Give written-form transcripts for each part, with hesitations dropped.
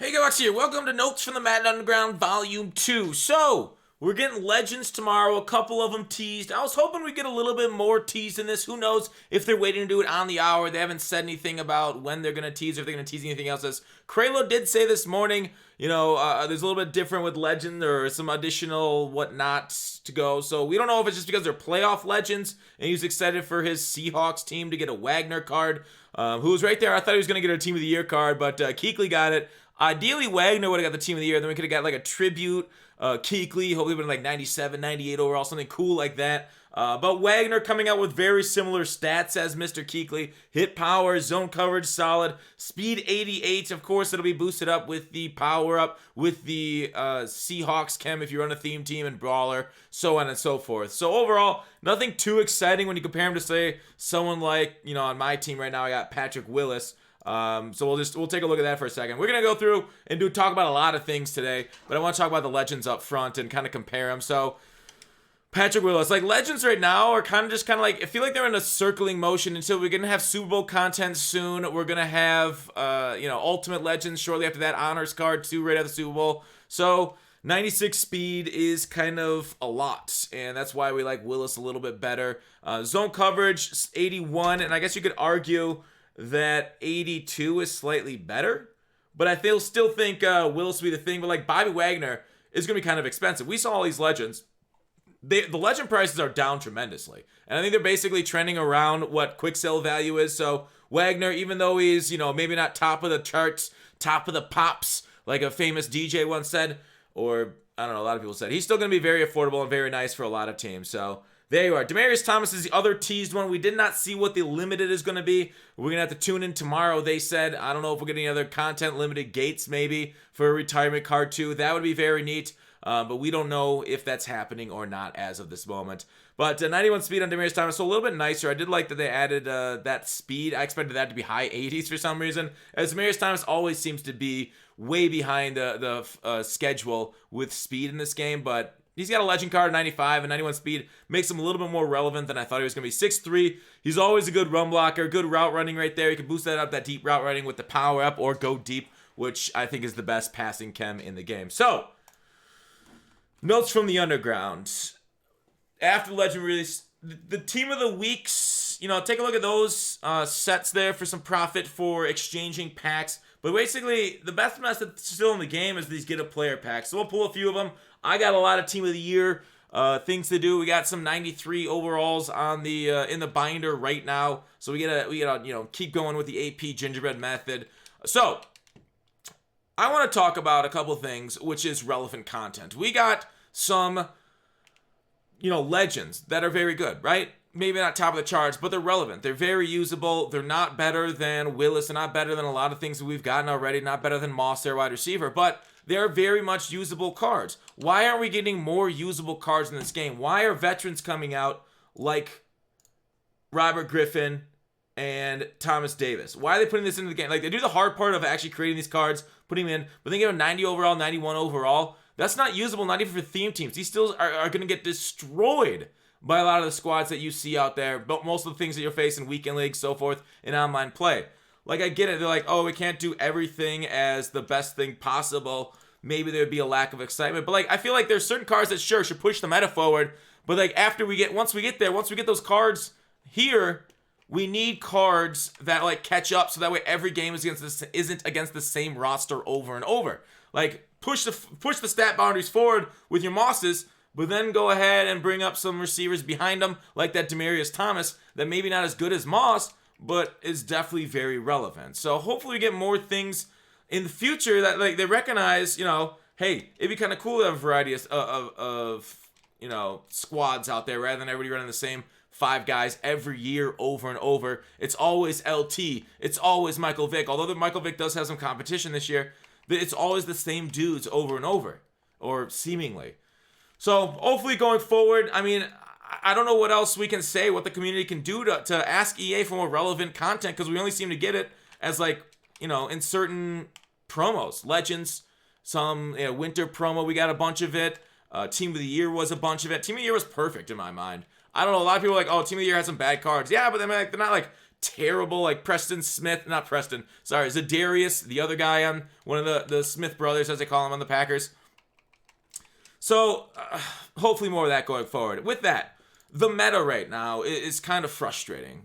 Hey guys, here. Welcome to Notes from the Madden Underground Volume 2. So, we're getting Legends tomorrow, a couple of them teased. I was hoping we'd get a little bit more teased in this. Who knows if they're waiting to do it on the hour. They haven't said anything about when they're going to tease or if they're going to tease anything else. As Kralo did say this morning, there's a little bit different with Legend or some additional whatnots to go. So, we don't know if it's just because they're playoff Legends and he's excited for his Seahawks team to get a Wagner card. Who was right there. I thought he was going to get a Team of the Year card, but Kuechly got it. Ideally, Wagner would have got the Team of the Year. Then we could have got like a tribute, Kuechly, hopefully been like 97, 98 overall, something cool like that. But Wagner coming out with very similar stats as Mr. Kuechly. Hit power, zone coverage solid, speed 88. Of course, it'll be boosted up with the power up, with the Seahawks chem if you run a theme team and brawler, so on and so forth. So overall, nothing too exciting when you compare him to, say, someone like, on my team right now, I got Patrick Willis. So we'll take a look at that for a second. We're gonna go through and talk about a lot of things today, but I want to talk about the Legends up front and kind of compare them. So Patrick Willis, like Legends right now are kind of like, I feel like they're in a circling motion until we're gonna have Super Bowl content soon. We're gonna have Ultimate Legends shortly after that, honors card too, right after the Super Bowl. So 96 speed is kind of a lot, and that's why we like Willis a little bit better. Zone coverage 81, and I guess you could argue that 82 is slightly better, but I still think Willis will be the thing. But like Bobby Wagner is going to be kind of expensive. We saw all these Legends. The Legend prices are down tremendously, and I think they're basically trending around what quick sale value is. So Wagner, even though he's maybe not top of the charts, top of the pops, like a famous DJ once said, or I don't know, a lot of people said, he's still going to be very affordable and very nice for a lot of teams. So there you are. Demaryius Thomas is the other teased one. We did not see what the limited is going to be. We're going to have to tune in tomorrow, they said. I don't know if we're getting any other content limited gates maybe for a retirement card too. That would be very neat, but we don't know if that's happening or not as of this moment. But 91 speed on Demaryius Thomas, so a little bit nicer. I did like that they added that speed. I expected that to be high 80s for some reason, as Demaryius Thomas always seems to be way behind the schedule with speed in this game, but he's got a Legend card, 95, and 91 speed makes him a little bit more relevant than I thought he was going to be. 6'3", he's always a good run blocker, good route running right there. You can boost that up, that deep route running with the power up or go deep, which I think is the best passing chem in the game. So, notes from the Underground. After the Legend release, the Team of the Weeks, take a look at those sets there for some profit for exchanging packs. But basically, the best mess that's still in the game is these get a player packs. So we'll pull a few of them. I got a lot of Team of the Year things to do. We got some 93 overalls on the in the binder right now. So we gotta keep going with the AP gingerbread method. So I want to talk about a couple things, which is relevant content. We got some Legends that are very good, right? Maybe not top of the charts, but they're relevant. They're very usable. They're not better than Willis. They're not better than a lot of things that we've gotten already. Not better than Moss, their wide receiver. But they're very much usable cards. Why aren't we getting more usable cards in this game? Why are veterans coming out like Robert Griffin and Thomas Davis? Why are they putting this into the game? Like, they do the hard part of actually creating these cards, putting them in, but they give them 90 overall, 91 overall. That's not usable, not even for theme teams. These still are going to get destroyed by a lot of the squads that you see out there, but most of the things that you're facing, weekend leagues, so forth, in online play. Like, I get it. They're like, oh, we can't do everything as the best thing possible. Maybe there'd be a lack of excitement. But, like, I feel like there's certain cards that sure should push the meta forward. But, like, once we get those cards here, we need cards that, like, catch up so that way every game isn't against the same roster over and over. Like, push the stat boundaries forward with your Mosses, but then go ahead and bring up some receivers behind them, like that Demaryius Thomas, that maybe not as good as Moss, but is definitely very relevant. So hopefully we get more things in the future that like they recognize, hey, it'd be kind of cool to have a variety of squads out there rather than everybody running the same 5 guys every year over and over. It's always LT. It's always Michael Vick. Although Michael Vick does have some competition this year, it's always the same dudes over and over, or seemingly. So hopefully going forward, I mean, I don't know what else we can say, what the community can do to ask EA for more relevant content, because we only seem to get it as like, in certain promos. Legends, some winter promo, we got a bunch of it. Team of the Year was a bunch of it. Team of the Year was perfect in my mind. I don't know, a lot of people are like, oh, Team of the Year had some bad cards. Yeah, but they're not like terrible, like Zadarius, the other guy on one of the Smith brothers, as they call him on the Packers. So, hopefully more of that going forward. With that, the meta right now is kind of frustrating.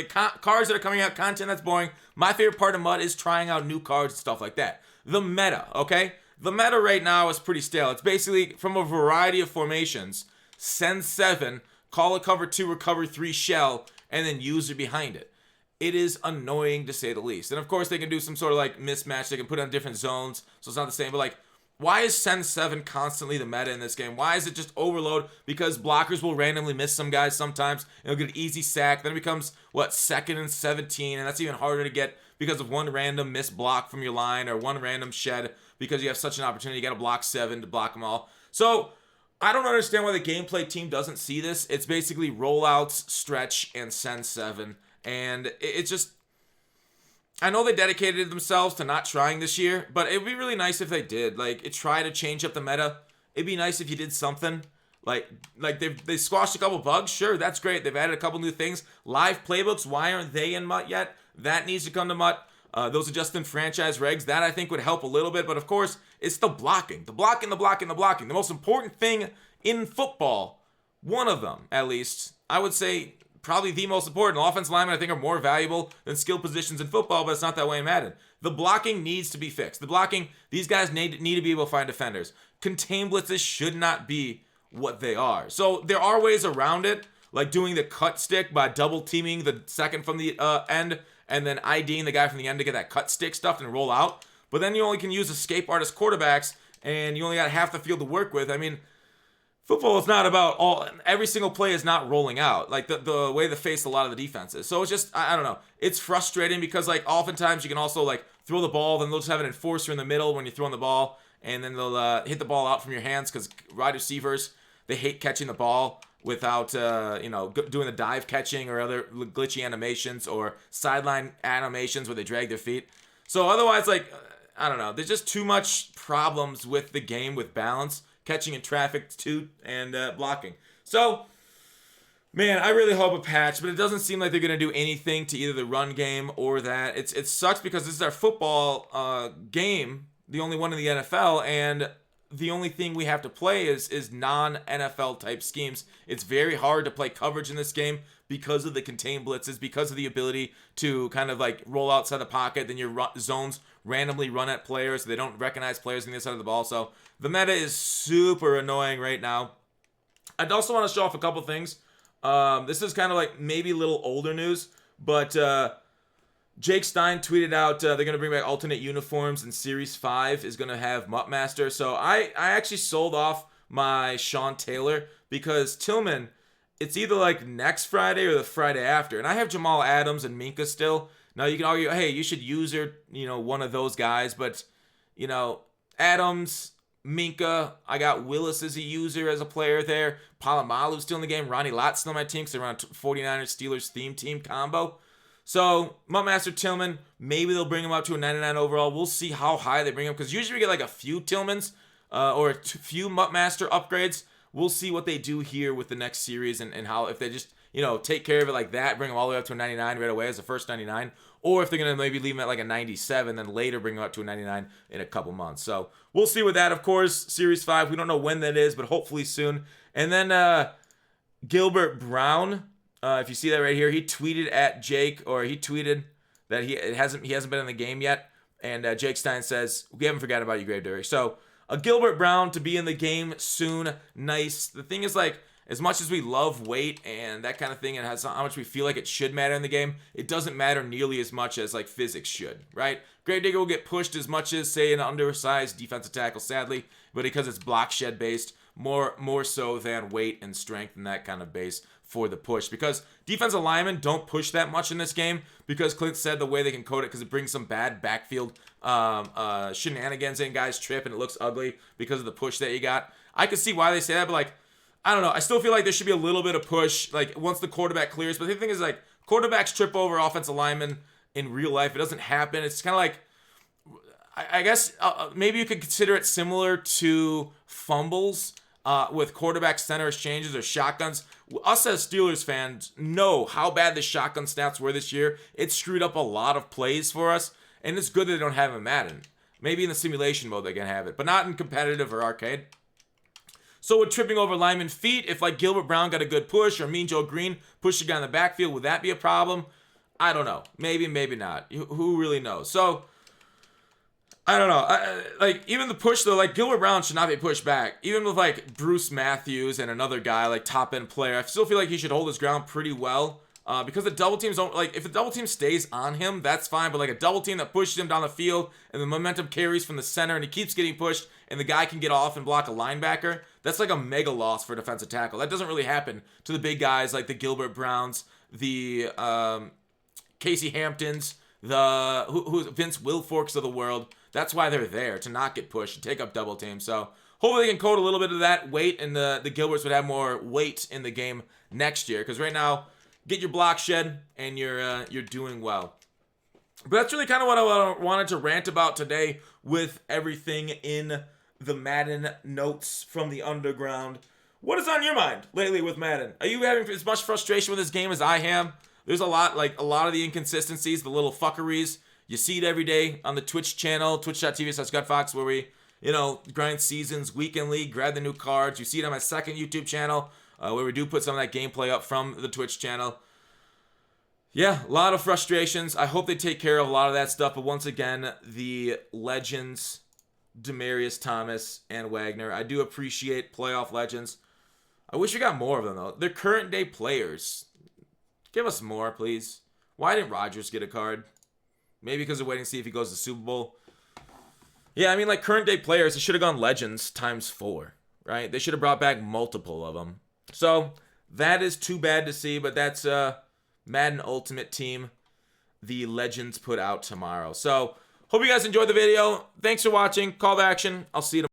Cards that are coming out, content that's boring. My favorite part of MUT is trying out new cards and stuff like that. The meta, okay? The meta right now is pretty stale. It's basically from a variety of formations. Send 7, call a cover 2 or cover 3 shell, and then user behind it. It is annoying to say the least. And of course they can do some sort of like mismatch. They can put it on different zones, so it's not the same. But like, why is Send 7 constantly the meta in this game? Why is it just overload? Because blockers will randomly miss some guys sometimes. And they'll get an easy sack. Then it becomes, 2nd and 17. And that's even harder to get because of one random missed block from your line or one random shed because you have such an opportunity. You got to block 7 to block them all. So I don't understand why the gameplay team doesn't see this. It's basically rollouts, stretch, and Send 7. And it's just... I know they dedicated themselves to not trying this year, but it would be really nice if they did. Like, try to change up the meta. It'd be nice if you did something. Like they squashed a couple bugs. Sure, that's great. They've added a couple new things. Live playbooks, why aren't they in MUT yet? That needs to come to MUT. Those are just in franchise regs. That, I think, would help a little bit. But, of course, it's the blocking. The blocking. The most important thing in football, one of them, at least, I would say... probably the most important. Offensive linemen, I think, are more valuable than skill positions in football, but it's not that way in Madden. The blocking needs to be fixed. The blocking, these guys need to be able to find defenders. Contain blitzes should not be what they are. So there are ways around it, like doing the cut stick by double teaming the second from the end and then IDing the guy from the end to get that cut stick stuff and roll out. But then you only can use escape artist quarterbacks, and you only got half the field to work with. I mean, football is not about every single play is not rolling out, like the way they face a lot of the defenses. So it's just, I don't know. It's frustrating because, like, oftentimes you can also, like, throw the ball, then they'll just have an enforcer in the middle when you're throwing the ball, and then they'll hit the ball out from your hands because wide receivers, they hate catching the ball without, doing the dive catching or other glitchy animations or sideline animations where they drag their feet. So otherwise, like, I don't know. There's just too much problems with the game with balance. Catching in traffic too, and blocking. So, man, I really hope a patch, but it doesn't seem like they're going to do anything to either the run game or that. It sucks because this is our football game, the only one in the NFL, and the only thing we have to play is non-NFL type schemes. It's very hard to play coverage in this game because of the contain blitzes, because of the ability to kind of like roll outside the pocket, then your zones randomly run at players so they don't recognize players on the other side of the ball. So the meta is super annoying right now. I'd also want to show off a couple things. This is kind of like maybe a little older news, but Jake Stein tweeted out they're going to bring back alternate uniforms, and Series 5 is going to have MUT Master. So I actually sold off my Sean Taylor because Tillman, it's either like next Friday or the Friday after. And I have Jamal Adams and Minka still. Now you can argue, hey, you should use one of those guys. But, Adams, Minka, I got Willis as a user, as a player there. Palomalu's still in the game. Ronnie Lott's still on my team because they're on 49ers Steelers theme team combo. So, MUT Master Tillman, maybe they'll bring him up to a 99 overall. We'll see how high they bring him because usually we get like a few Tillmans or a few MUT Master upgrades. We'll see what they do here with the next series and how, if they just, take care of it like that, bring him all the way up to a 99 right away as the first 99, or if they're going to maybe leave him at like a 97, then later bring him up to a 99 in a couple months. So we'll see with that, of course. Series 5, we don't know when that is, but hopefully soon. And then Gilbert Brown, if you see that right here, he tweeted at Jake, or he tweeted that he hasn't been in the game yet, and Jake Stein says, we haven't forgotten about you, Gravedigger. So Gilbert Brown to be in the game soon, nice. The thing is, like, as much as we love weight and that kind of thing, and how much we feel like it should matter in the game, it doesn't matter nearly as much as like physics should, right? Gravedigger will get pushed as much as, say, an undersized defensive tackle, sadly, but because it's block shed based, more so than weight and strength and that kind of base for the push. Because defensive linemen don't push that much in this game, because Clint said the way they can code it, because it brings some bad backfield shenanigans in, guys trip and it looks ugly because of the push that you got. I could see why they say that, but like, I don't know. I still feel like there should be a little bit of push, like, once the quarterback clears. But the thing is, like, quarterbacks trip over offensive linemen in real life. It doesn't happen. It's kind of like, I guess maybe you could consider it similar to fumbles with quarterback center exchanges or shotguns. Us as Steelers fans know how bad the shotgun stats were this year. It screwed up a lot of plays for us, and it's good that they don't have it in Madden. Maybe in the simulation mode they can have it, but not in competitive or arcade. So with tripping over lineman feet, if like Gilbert Brown got a good push or Mean Joe Green pushed a guy in the backfield, would that be a problem? I don't know. Maybe, maybe not. Who really knows? So, I don't know. Like, even the push, though, like, Gilbert Brown should not be pushed back. Even with, like, Bruce Matthews and another guy, like, top-end player, I still feel like he should hold his ground pretty well. Because the double teams don't, like, if the double team stays on him, that's fine. But, like, a double team that pushes him down the field and the momentum carries from the center and he keeps getting pushed and the guy can get off and block a linebacker, that's like a mega loss for a defensive tackle. That doesn't really happen to the big guys like the Gilbert Browns, the Casey Hamptons, the Vince Wilforks of the world. That's why they're there, to not get pushed and take up double teams. So hopefully they can code a little bit of that weight, and the Gilberts would have more weight in the game next year. Because right now, get your block shed, and you're doing well. But that's really kind of what I wanted to rant about today with everything in the Madden notes from the underground. What is on your mind lately with Madden? Are you having as much frustration with this game as I am? There's a lot of the inconsistencies, the little fuckeries. You see it every day on the Twitch channel, twitch.tv/GutFox, where we, grind seasons weekendly, grab the new cards. You see it on my second YouTube channel, where we do put some of that gameplay up from the Twitch channel. Yeah, a lot of frustrations. I hope they take care of a lot of that stuff. But once again, the legends, Demaryius Thomas and Wagner. I do appreciate playoff legends. I wish we got more of them, though. They're current day players. Give us more, please. Why didn't Rodgers get a card? Maybe because they're waiting to see if he goes to the Super Bowl. Yeah, I mean, like, current day players, they should have gone legends times 4, right? They should have brought back multiple of them. So, that is too bad to see, but that's Madden Ultimate Team, the legends put out tomorrow. So, hope you guys enjoyed the video. Thanks for watching. Call to action. I'll see you tomorrow.